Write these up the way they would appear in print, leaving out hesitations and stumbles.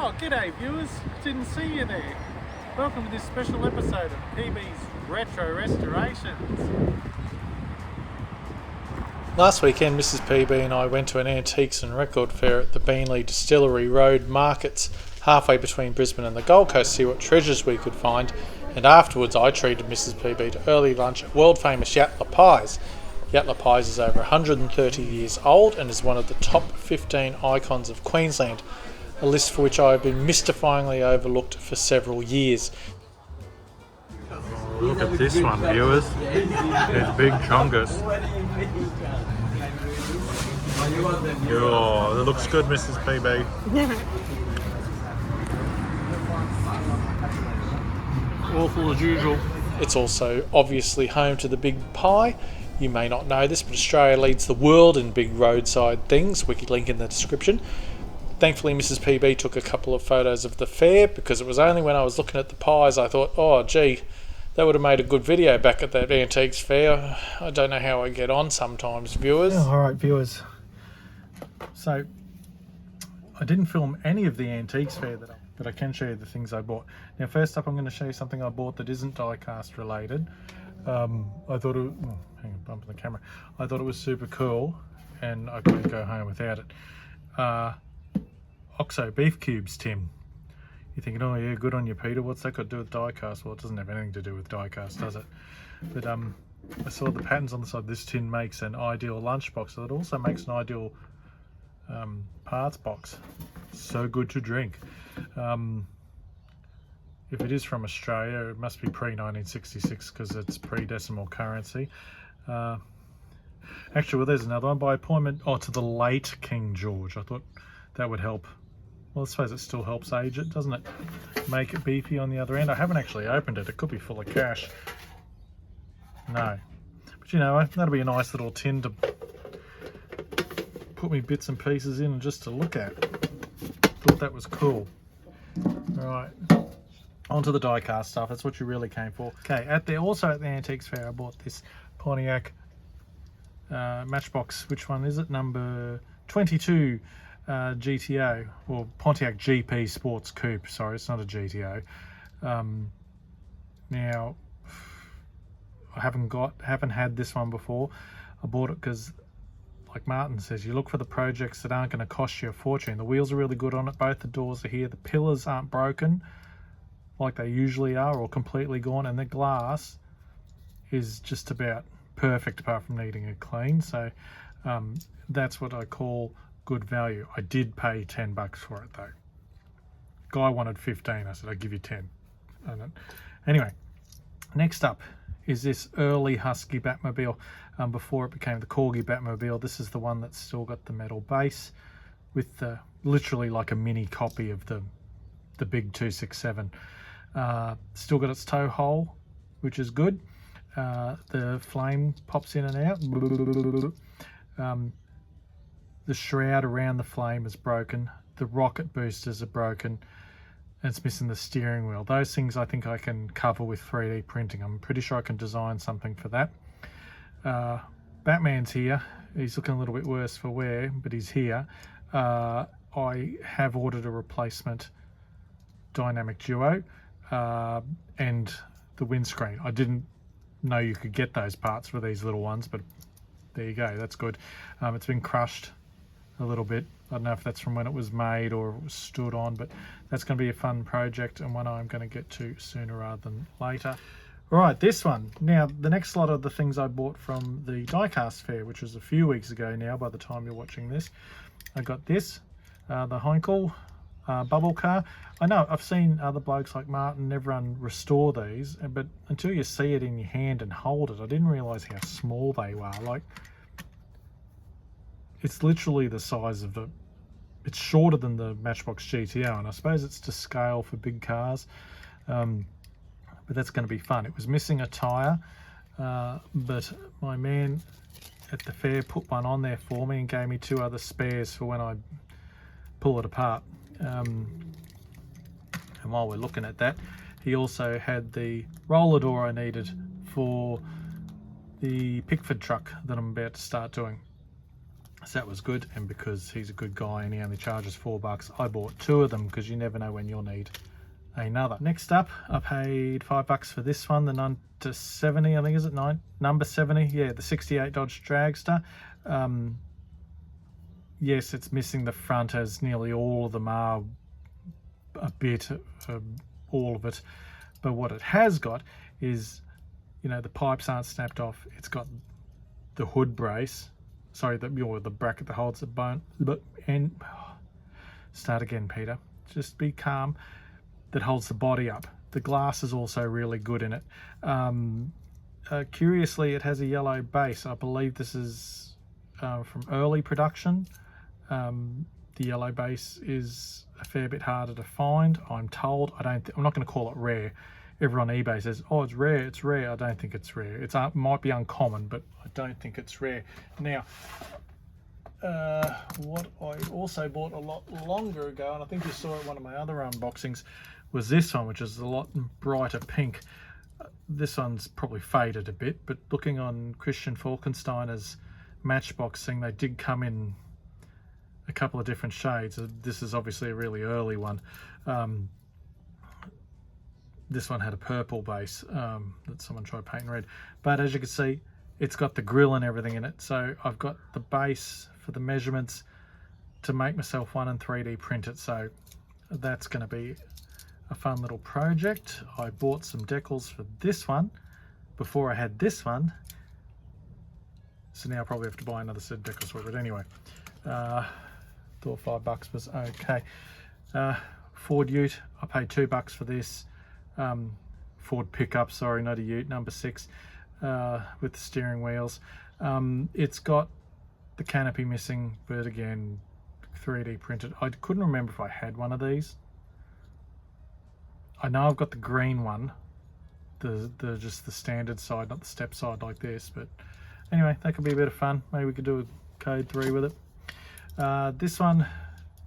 Oh, g'day viewers, didn't see you there. Welcome to this special episode of PB's Retro Restorations. Last weekend, Mrs. PB and I went to an antiques and record fair at the Beanley Distillery Road Markets, halfway between Brisbane and the Gold Coast, to see what treasures we could find, and afterwards I treated Mrs. PB to early lunch at world famous Yatala Pies. Yatala Pies is over 130 years old and is one of the top 15 icons of Queensland, a list for which I have been mystifyingly overlooked for several years. Oh, look at this one, viewers. It's big chungus. Oh, that looks good, Mrs. PB. Awful as usual. It's also obviously home to the big pie. You may not know this, but Australia leads the world in big roadside things. Wiki link in the description. Thankfully, Mrs. PB took a couple of photos of the fair, because it was only when I was looking at the pies I thought, oh gee, that would have made a good video back at that antiques fair. I don't know how I get on sometimes, viewers. Oh, alright, viewers. So, I didn't film any of the antiques fair, but I can show you the things I bought. Now, first up, I'm going to show you something I bought that isn't die-cast related. I thought it was, hang on, bumping the camera. I thought it was super cool, and I couldn't go home without it. Oxo beef cubes, Tim. You're thinking, oh yeah, good on you, Peter. What's that got to do with die-cast? Well, it doesn't have anything to do with die-cast, does it? But I saw the patterns on the side. This tin makes an ideal lunchbox, so it also makes an ideal parts box. So good to drink. If it is from Australia, it must be pre-1966 because it's pre-decimal currency. Actually, well, there's another one by appointment. Oh, to the late King George. I thought that would help. Well, I suppose it still helps age it, doesn't it? Make it beefy on the other end. I haven't actually opened it. It could be full of cash. No. But you know, that'll be a nice little tin to put me bits and pieces in and just to look at. Thought that was cool. Right. Onto the die-cast stuff. That's what you really came for. Okay, also at the Antiques Fair, I bought this Pontiac Matchbox. Which one is it? Number 22. GTO, or Pontiac GP Sports Coupe. Sorry, it's not a GTO. Now, I haven't had this one before. I bought it because, like Martin says, you look for the projects that aren't going to cost you a fortune. The wheels are really good on it. Both the doors are here. The pillars aren't broken like they usually are, or completely gone, and the glass is just about perfect apart from needing it clean. So that's what I call good value. I did pay $10 for it though. Guy wanted 15. I said, I'll give you 10. Anyway, next up is this early Husky Batmobile. Before it became the Corgi Batmobile, this is the one that's still got the metal base with the literally like a mini copy of the big 267. Still got its tow hole, which is good. The flame pops in and out. The shroud around the flame is broken. The rocket boosters are broken. And it's missing the steering wheel. Those things I think I can cover with 3D printing. I'm pretty sure I can design something for that. Batman's here. He's looking a little bit worse for wear, but he's here. I have ordered a replacement dynamic duo and the windscreen. I didn't know you could get those parts for these little ones, but there you go. That's good. It's been crushed a little bit. I don't know if that's from when it was made or it was stood on, but that's going to be a fun project and one I'm going to get to sooner rather than later. All right, this one. Now, the next lot of the things I bought from the die-cast fair, which was a few weeks ago now by the time you're watching this. I got this, the Heinkel bubble car. I know I've seen other blokes like Martin and everyone restore these, but until you see it in your hand and hold it, I didn't realise how small they were. Like, it's literally the size of it's shorter than the Matchbox GTO, and I suppose it's to scale for big cars, but that's going to be fun. It was missing a tyre, but my man at the fair put one on there for me and gave me 2 other spares for when I pull it apart. And while we're looking at that, he also had the roller door I needed for the Pickford truck that I'm about to start doing. So that was good, and because he's a good guy and he only charges $4, I bought 2 of them because you never know when you'll need another. Next up, I paid $5 for this one, the 9-70, I think, is it number 70? Yeah, the 68 Dodge Dragster. Yes, it's missing the front, as nearly all of them are a bit, all of it. But what it has got is, you know, the pipes aren't snapped off. It's got the hood brace, sorry, the bracket that holds the bone, and start again, Peter. Just be calm. That holds the body up. The glass is also really good in it. Curiously, it has a yellow base. I believe this is from early production. The yellow base is a fair bit harder to find, I'm told. I'm not going to call it rare. Everyone on eBay says, oh, it's rare, it's rare. I don't think it's rare. It might be uncommon, but I don't think it's rare. Now, what I also bought a lot longer ago, and I think you saw it in one of my other unboxings, was this one, which is a lot brighter pink. This one's probably faded a bit, but looking on Christian Falkensteiner's Matchbox thing, they did come in a couple of different shades. This is obviously a really early one. This one had a purple base that someone tried painting red. But as you can see, it's got the grill and everything in it. So I've got the base for the measurements to make myself one and 3D print it. So that's going to be a fun little project. I bought some decals for this one before I had this one. So now I probably have to buy another set of decals for it. But anyway, thought $5 was okay. Ford Ute, I paid $2 for this. Ford pickup, sorry, not a Ute, number 6, with the steering wheels. It's got the canopy missing, but again, 3D printed. I couldn't remember if I had one of these. I know I've got the green one, just the standard side, not the step side like this, but anyway, that could be a bit of fun. Maybe we could do a code 3 with it. This one,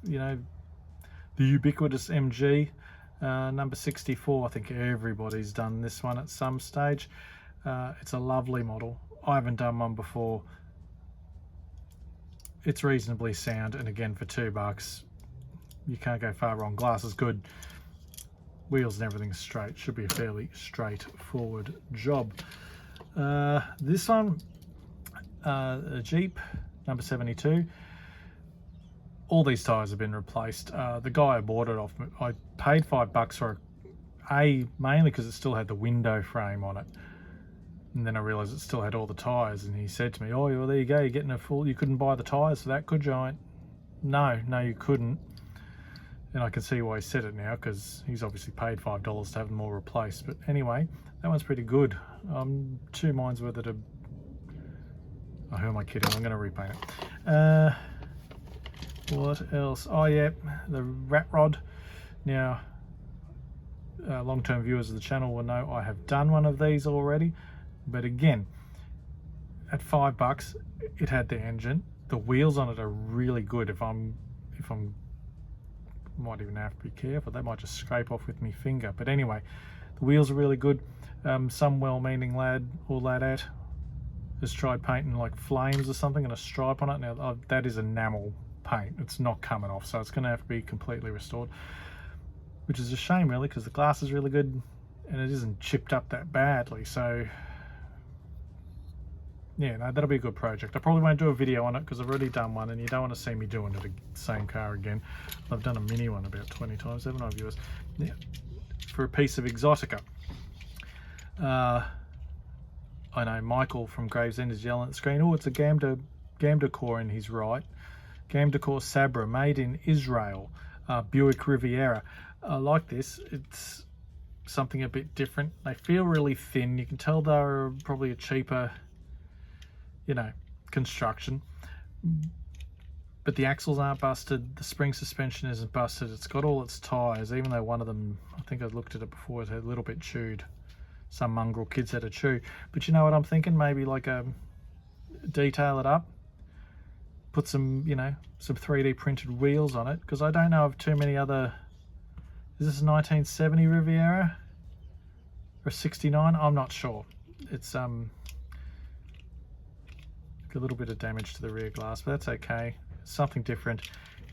you know, the ubiquitous MG, number 64. I think everybody's done this one at some stage. It's a lovely model. I haven't done one before. It's reasonably sound, and again, for $2, you can't go far wrong. Glass is good. Wheels and everything's straight. Should be a fairly straightforward job. This one, a Jeep, number 72. All these tyres have been replaced. The guy I bought it off, I paid $5 for it, mainly because it still had the window frame on it. And then I realised it still had all the tyres, and he said to me, oh, well, there you go, you're getting a full, you couldn't buy the tyres for that, could you? I went, no, you couldn't. And I can see why he said it now, because he's obviously paid $5 to have them all replaced. But anyway, that one's pretty good. 2 minds whether to... Oh, who am I kidding? I'm going to repaint it. What else? Oh yeah, the rat rod. Now, long-term viewers of the channel will know I have done one of these already. But again, at $5, it had the engine. The wheels on it are really good. If I'm might even have to be careful. They might just scrape off with my finger. But anyway, the wheels are really good. Some well-meaning lad or ladette has tried painting like flames or something and a stripe on it. Now that is enamel paint. It's not coming off, so it's going to have to be completely restored, which is a shame really, because the glass is really good and it isn't chipped up that badly. So yeah, no, that'll be a good project. I probably won't do a video on it because I've already done one, and you don't want to see me doing the same car again. I've done a mini one about 20 times, haven't I, viewers? Yeah, for a piece of exotica. I know Michael from Gravesend is yelling at the screen, oh, it's a Gamda core, and he's right. Gamda core Sabra, made in Israel, Buick Riviera. I like this. It's something a bit different. They feel really thin. You can tell they're probably a cheaper, you know, construction, but the axles aren't busted, the spring suspension isn't busted, it's got all its tyres, even though one of them, I think I looked at it before, it had a little bit chewed. Some mongrel kids had a chew. But you know what I'm thinking? Maybe like detail it up, put some, you know, some 3D printed wheels on it, because I don't know of too many other... Is this a 1970 Riviera or a 69? I'm not sure. It's A little bit of damage to the rear glass, but that's okay. Something different,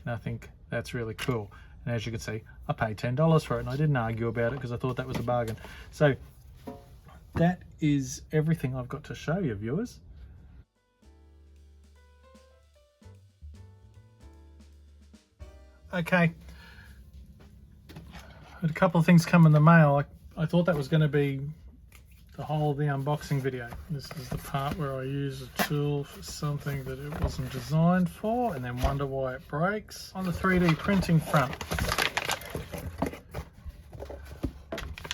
and I think that's really cool. And as you can see, I paid $10 for it, and I didn't argue about it because I thought that was a bargain. So that is everything I've got to show you, viewers. Okay, had a couple of things come in the mail. I thought that was going to be the whole of the unboxing video. This is the part where I use a tool for something that it wasn't designed for and then wonder why it breaks. On the 3D printing front,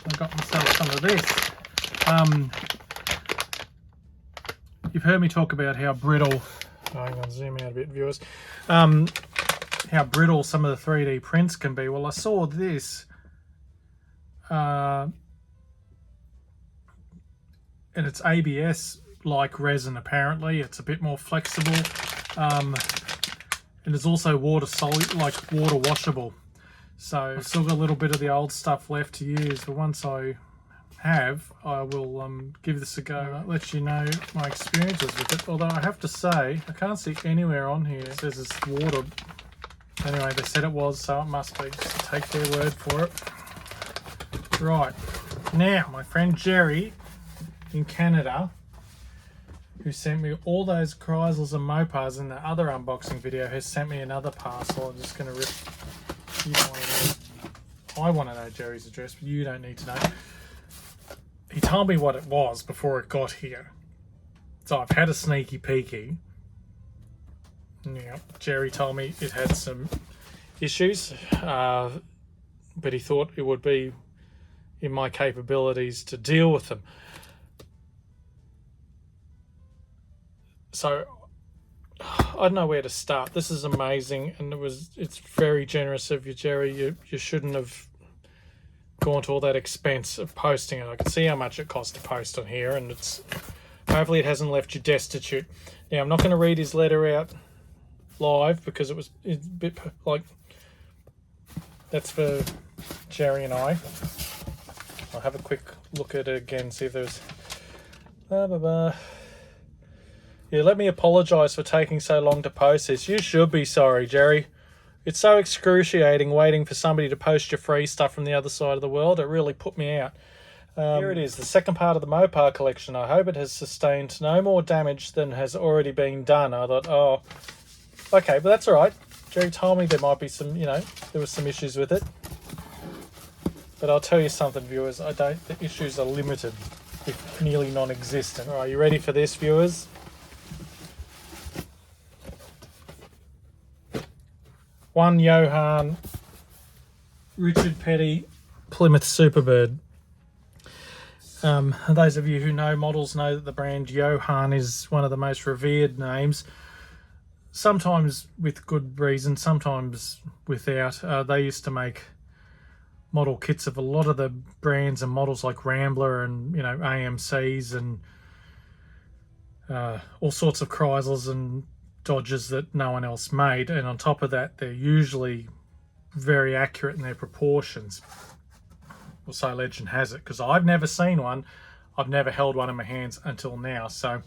I got myself some of this. You've heard me talk about how brittle, hang on, zoom out a bit, viewers, how brittle some of the 3D prints can be. Well, I saw this, and it's ABS-like resin apparently. It's a bit more flexible, and it's also water washable. So I've still got a little bit of the old stuff left to use, but once I have, I will give this a go. Let you know my experiences with it. Although I have to say, I can't see anywhere on here it says it's water. Anyway, they said it was, so it must be. Just take their word for it. Right, now my friend Gerry in Canada, who sent me all those Chrysals and Mopars in the other unboxing video, has sent me another parcel. I'm just going to rip. You don't want to know. I want to know Gerry's address, but you don't need to know. He told me what it was before it got here, so I've had a sneaky peeky. Yeah, Gerry told me it had some issues, but he thought it would be in my capabilities to deal with them. So I don't know where to start. This is amazing, and it's very generous of you, Gerry. You shouldn't have gone to all that expense of posting it. I can see how much it costs to post on here, and hopefully it hasn't left you destitute. Now, I'm not going to read his letter out live because it's a bit like, that's for Gerry and I. I'll have a quick look at it again, see if there's Yeah, let me apologise for taking so long to post this. You should be sorry, Gerry. It's so excruciating waiting for somebody to post your free stuff from the other side of the world. It really put me out. Here it is, the second part of the Mopar collection. I hope it has sustained no more damage than has already been done. I thought, oh, okay, but that's all right. Gerry told me there might be some, there were some issues with it. But I'll tell you something, viewers, the issues are limited, if nearly non-existent. All right, you ready for this, viewers? One Johan Richard Petty Plymouth Superbird. Those of you who know models know that the brand Johan is one of the most revered names, sometimes with good reason, sometimes without. They used to make model kits of a lot of the brands and models like Rambler and AMCs and all sorts of Chrysals and Dodges that no one else made, and on top of that they're usually very accurate in their proportions. Well, so legend has it, because I've never seen one. I've never held one in my hands until now. So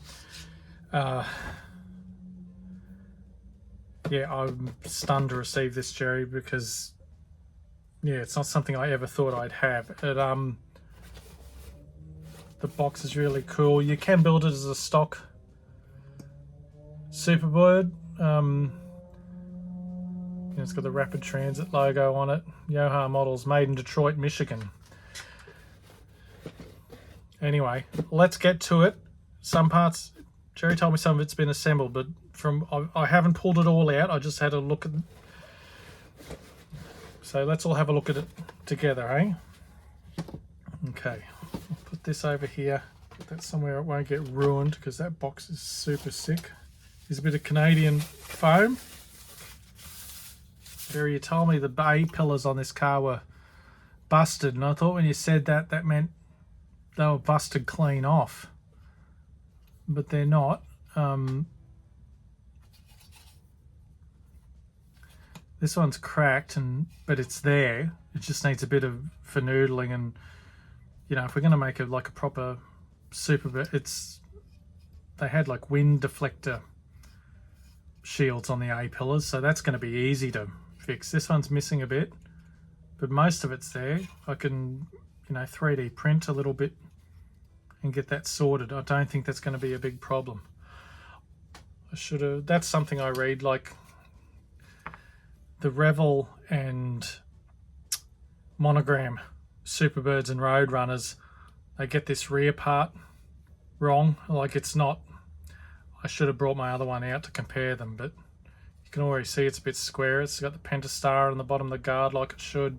yeah, I'm stunned to receive this, Gerry, because yeah, it's not something I ever thought I'd have. The box is really cool. You can build it as a stock Superbird. It's got the Rapid Transit logo on it. Johan models, made in Detroit, Michigan. Anyway, let's get to it. Some parts, Gerry told me some of it's been assembled, but I haven't pulled it all out. I just had a look at it. So let's all have a look at it together, eh? Okay, I'll put this over here. Put that somewhere it won't get ruined, because that box is super sick. There's a bit of Canadian foam. Gerry, you told me the bay pillars on this car were busted, and I thought when you said that, that meant they were busted clean off. But they're not. This one's cracked, but it's there. It just needs a bit of finoodling, and if we're going to make it like a proper Superbird, they had like wind deflector shields on the A-pillars, so that's going to be easy to fix. This one's missing a bit, but most of it's there. I can, 3D print a little bit and get that sorted. I don't think that's going to be a big problem. That's something I read, like the Revel and Monogram Superbirds and Roadrunners, they get this rear part wrong. Like, it's not, I should have brought my other one out to compare them, but you can already see it's a bit square. It's got the Pentastar on the bottom of the guard like it should.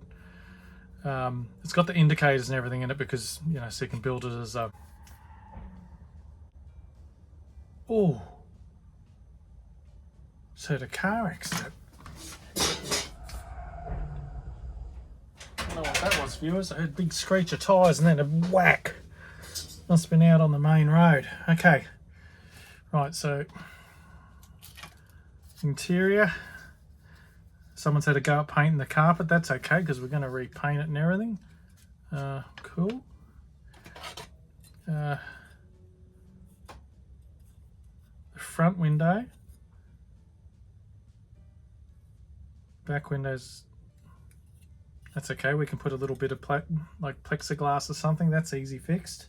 It's got the indicators and everything in it because, so you can build it as a... Oh, so the car accident. I don't know what that was, viewers. I heard a big screech of tyres and then a whack. Must have been out on the main road. Okay, right, so interior. Someone's had to go up painting the carpet. That's okay because we're going to repaint it and everything. Cool. The front window. Back windows. That's okay. We can put a little bit of like plexiglass or something. That's easy fixed.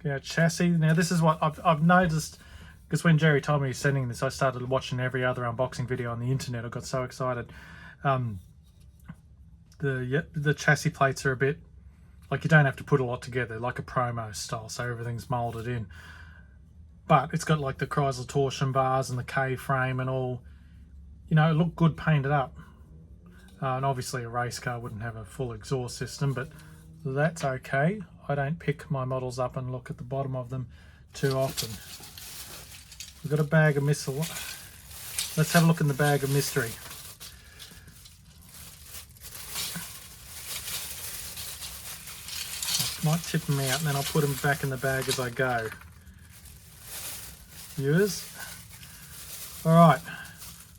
Yeah, chassis. Now this is what I've noticed, because when Gerry told me he's sending this, I started watching every other unboxing video on the internet. I got so excited. The chassis plates are a bit, like, you don't have to put a lot together, like a promo style, so everything's molded in. But it's got like the Chrysler torsion bars and the K-frame and all. It looked good painted up. And obviously a race car wouldn't have a full exhaust system, but that's okay. I don't pick my models up and look at the bottom of them too often. We've got a bag of mystery. Let's have a look in the bag of mystery. I might tip them out and then I'll put them back in the bag as I go. Viewers. Alright,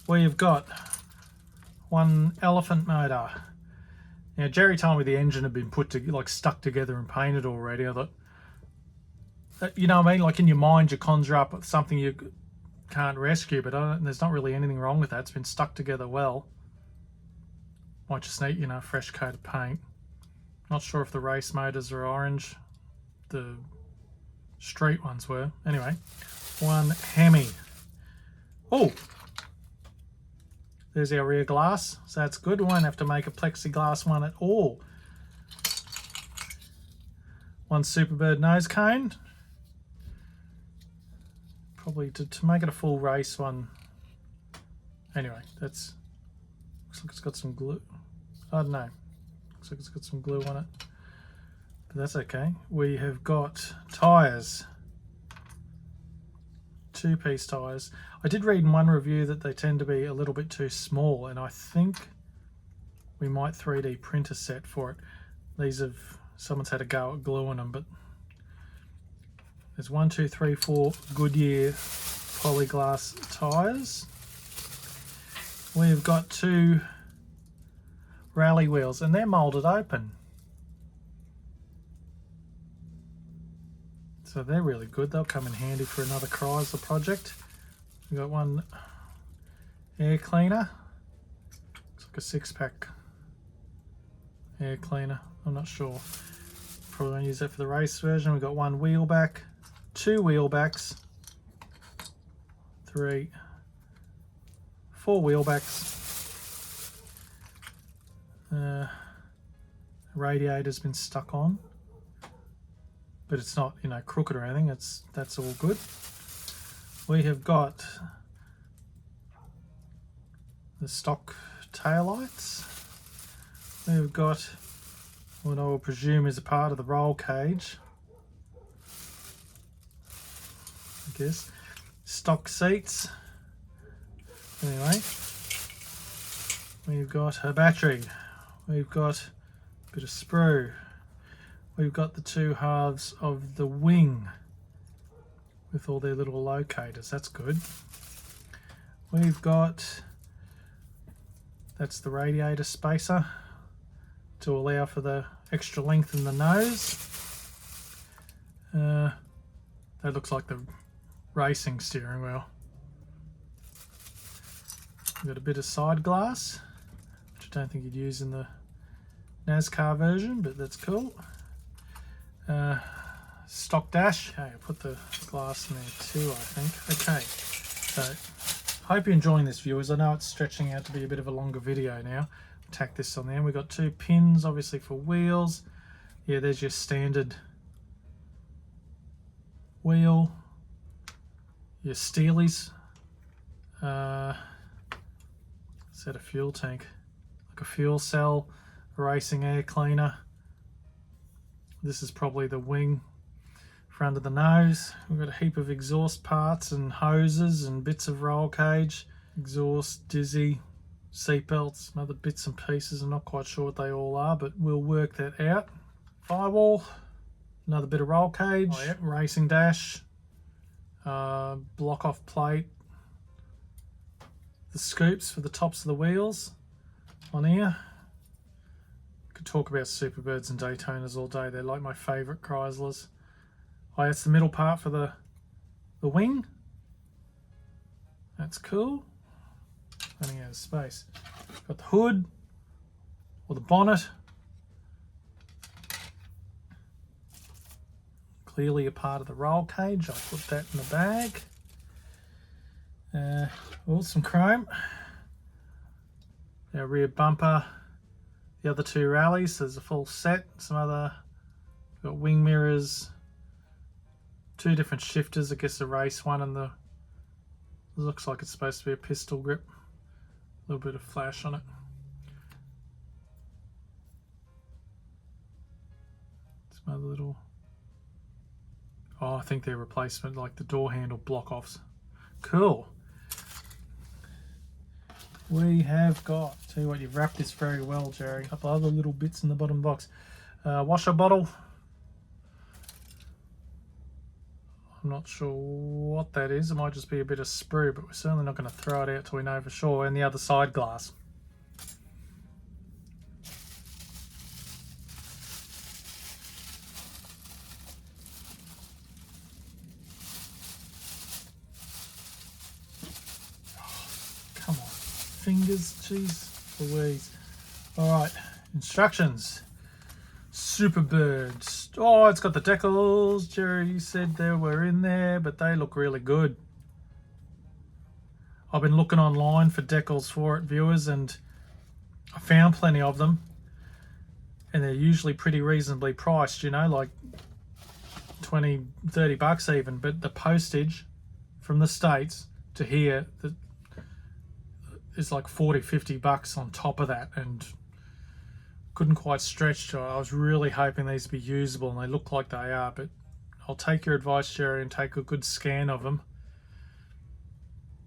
we've got one elephant motor. Now Gerry told me the engine had been stuck together and painted already. I thought, you know what I mean? Like, in your mind you conjure up something you can't rescue, but there's not really anything wrong with that. It's been stuck together well. Might just need, a fresh coat of paint. Not sure if the race motors are orange. The street ones were. Anyway, one Hemi. Oh! There's our rear glass, so that's good. We won't have to make a plexiglass one at all. One Superbird nose cone. Probably to make it a full race one. Anyway, looks like it's got some glue. I don't know. Looks like it's got some glue on it. But that's okay. We have got tyres. 2-piece tyres. I did read in one review that they tend to be a little bit too small, and I think we might 3D print a set for it. Someone's had a go at gluing them, but there's 1, 2, 3, 4 Goodyear polyglass tyres. We've got 2 rally wheels, and they're moulded open. So they're really good. They'll come in handy for another Chrysler project. We've got one air cleaner. Looks like a 6-pack air cleaner. I'm not sure. Probably going to use that for the race version. We've got 1 wheel back, 2 wheel backs, 3, 4 wheel backs. Radiator's been stuck on, but it's not, crooked or anything. That's all good. We have got the stock taillights. We've got what I will presume is a part of the roll cage. I guess. Stock seats. Anyway, we've got a battery. We've got a bit of sprue. We've got the 2 halves of the wing with all their little locators. That's good. We've got, that's the radiator spacer to allow for the extra length in the nose. That looks like the racing steering wheel. We've got a bit of side glass, which I don't think you'd use in the NASCAR version, but that's cool. Stock dash. Okay, I'll put the glass in there too, I think. Okay, so hope you're enjoying this, viewers. I know it's stretching out to be a bit of a longer video now. Tack this on there. We've got 2 pins, obviously, for wheels. Yeah, there's your standard wheel, your Steelies, set a fuel tank, like a fuel cell, a racing air cleaner. This is probably the wing for under the nose. We've got a heap of exhaust parts and hoses and bits of roll cage, exhaust, dizzy, seat belts, some other bits and pieces. I'm not quite sure what they all are, but we'll work that out. Firewall, another bit of roll cage, oh, yeah, racing dash, block off plate, the scoops for the tops of the wheels on here. Could talk about Superbirds and Daytonas all day. They're like my favourite Chryslers. Oh, that's the middle part for the wing. That's cool. Running out of space. Got the hood or the bonnet. Clearly a part of the roll cage. I'll put that in the bag. Oh, some chrome. Our rear bumper. The other 2 rallies. There's a full set. Some other. Got wing mirrors. 2 different shifters. I guess the race one and the. Looks like it's supposed to be a pistol grip. A little bit of flash on it. Some other little. Oh, I think they're replacement, like the door handle block offs. Cool. We have got, tell you what, you've wrapped this very well, Gerry. A couple other little bits in the bottom box. Washer bottle. I'm not sure what that is. It might just be a bit of sprue, but we're certainly not going to throw it out till we know for sure. And the other side glass. Come on, fingers, jeez Louise. All right, instructions. Superbirds. Oh, it's got the decals. Gerry said they were in there, but they look really good. I've been looking online for decals for it, viewers, and I found plenty of them. And they're usually pretty reasonably priced, you know, like 20, 30 bucks even. But the postage from the States to here is like 40, 50 bucks on top of that. And couldn't quite stretch to it. I was really hoping these would be usable, and they look like they are, but I'll take your advice, Gerry, and take a good scan of them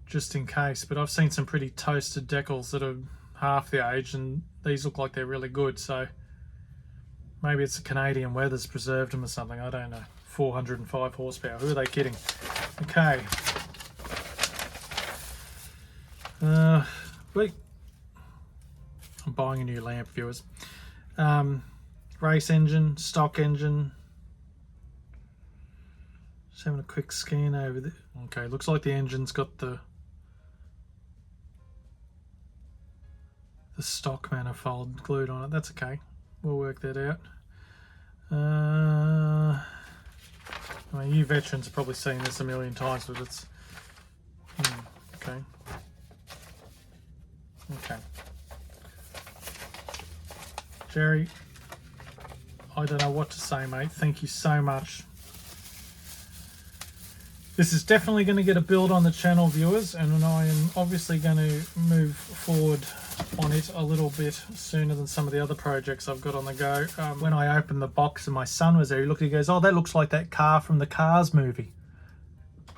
just in case. But I've seen some pretty toasted decals that are half the age, and these look like they're really good, so maybe it's the Canadian weather's preserved them or something. I don't know. 405 horsepower. Who are they kidding? Okay. Wait. I'm buying a new lamp, viewers. Race engine, stock engine. Just having a quick scan over there. Okay, looks like the engine's got the stock manifold glued on it. That's okay. We'll work that out. I mean, you veterans have probably seen this a million times, but it's okay. Okay. Gerry, I don't know what to say, mate. Thank you so much. This is definitely going to get a build on the channel, viewers, and I am obviously going to move forward on it a little bit sooner than some of the other projects I've got on the go. When I opened the box and my son was there, he looked, he goes, "Oh, that looks like that car from the Cars movie."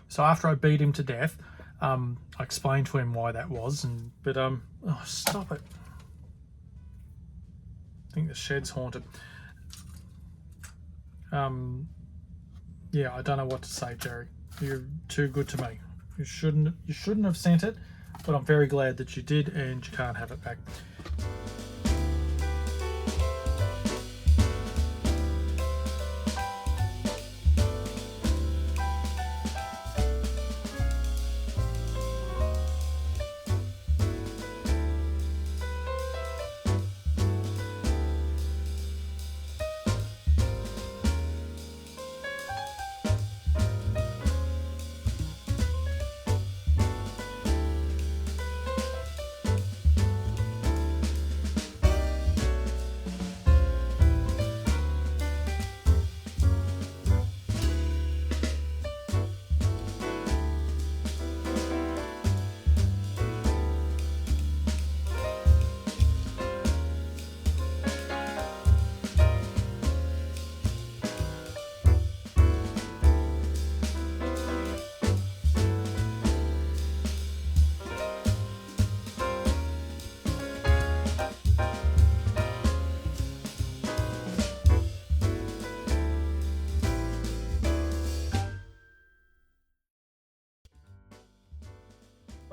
So after I beat him to death, I explained to him why that was, but oh, stop it. I think the shed's haunted. Yeah, I don't know what to say, Gerry. You're too good to me. You shouldn't have sent it, but I'm very glad that you did, and you can't have it back.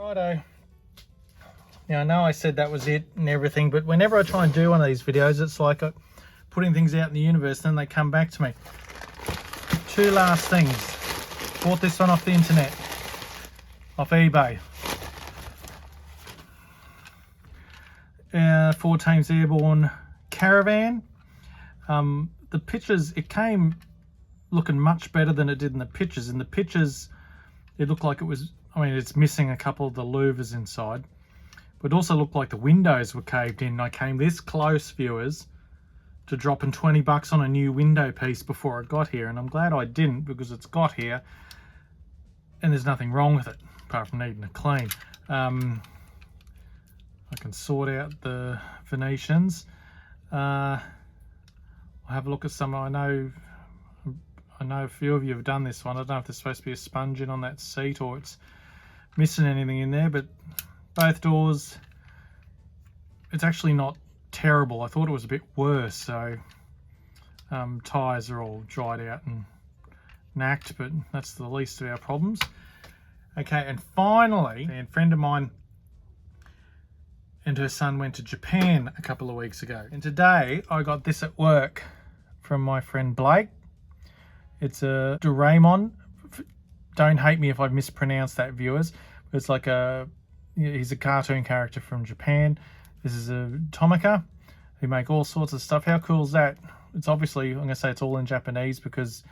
Righto. Now I know I said that was it and everything, but whenever I try and do one of these videos, it's like putting things out in the universe, then they come back to me. 2 last things. Bought this one off the internet, off eBay. 4 times airborne caravan. The pictures, it came looking much better than it did in the pictures. In the pictures, it looked like it was, I mean, it's missing a couple of the louvers inside, but it also looked like the windows were caved in. I came this close, viewers, to dropping 20 bucks on a new window piece before it got here, and I'm glad I didn't, because it's got here and there's nothing wrong with it apart from needing a clean. I can sort out the Venetians. I'll have a look at some. I know a few of you have done this one. I don't know if there's supposed to be a sponge in on that seat or it's missing anything in there, but both doors, it's actually not terrible. I thought it was a bit worse. So tyres are all dried out and knacked, but that's the least of our problems. Okay, and finally, a friend of mine and her son went to Japan a couple of weeks ago, and today I got this at work from my friend Blake. It's a Doraemon. Don't hate me if I've mispronounced that, viewers. It's like he's a cartoon character from Japan. This is a Tomica. They make all sorts of stuff. How cool is that? It's obviously, I'm going to say it's all in Japanese because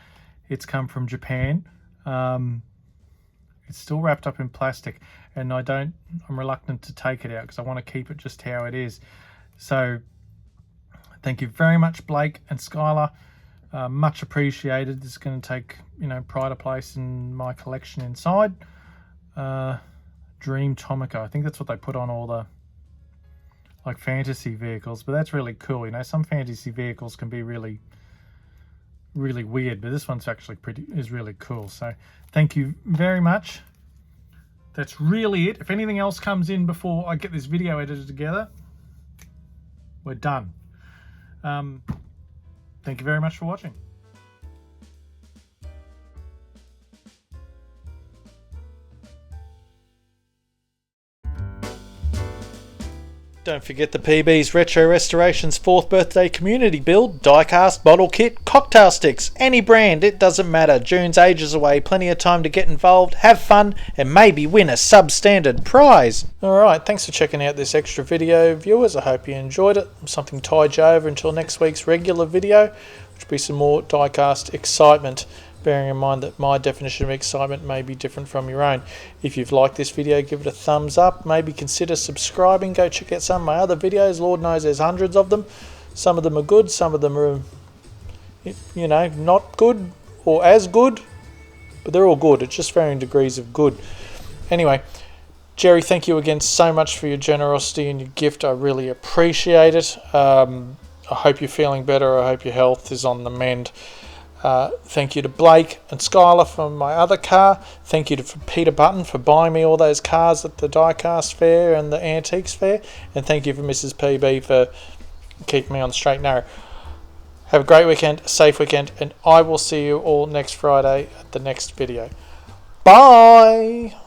it's come from Japan. It's still wrapped up in plastic, and I'm reluctant to take it out because I want to keep it just how it is. So thank you very much, Blake and Skylar. Much appreciated. This is going to take, pride of place in my collection inside. Dream Tomica. I think that's what they put on all the fantasy vehicles, but that's really cool. Some fantasy vehicles can be really, really weird, but this one's actually is really cool. So thank you very much. That's really it. If anything else comes in before I get this video edited together, we're done. Thank you very much for watching. Don't forget the PB's Retro Restoration's 4th birthday community build, diecast, bottle kit, cocktail sticks, any brand, it doesn't matter. June's ages away, plenty of time to get involved, have fun, and maybe win a substandard prize. Alright, thanks for checking out this extra video, viewers. I hope you enjoyed it. Something to tide you over until next week's regular video, which will be some more diecast excitement. Bearing in mind that my definition of excitement may be different from your own. If you've liked this video, give it a thumbs up. Maybe consider subscribing. Go check out some of my other videos. Lord knows there's hundreds of them. Some of them are good. Some of them are, not good or as good. But they're all good. It's just varying degrees of good. Anyway, Gerry, thank you again so much for your generosity and your gift. I really appreciate it. I hope you're feeling better. I hope your health is on the mend. Thank you to Blake and Skylar for my other car. Thank you to Peter Button for buying me all those cars at the Diecast Fair and the Antiques Fair. And thank you for Mrs. PB for keeping me on the straight and narrow. Have a great weekend, a safe weekend, and I will see you all next Friday at the next video. Bye!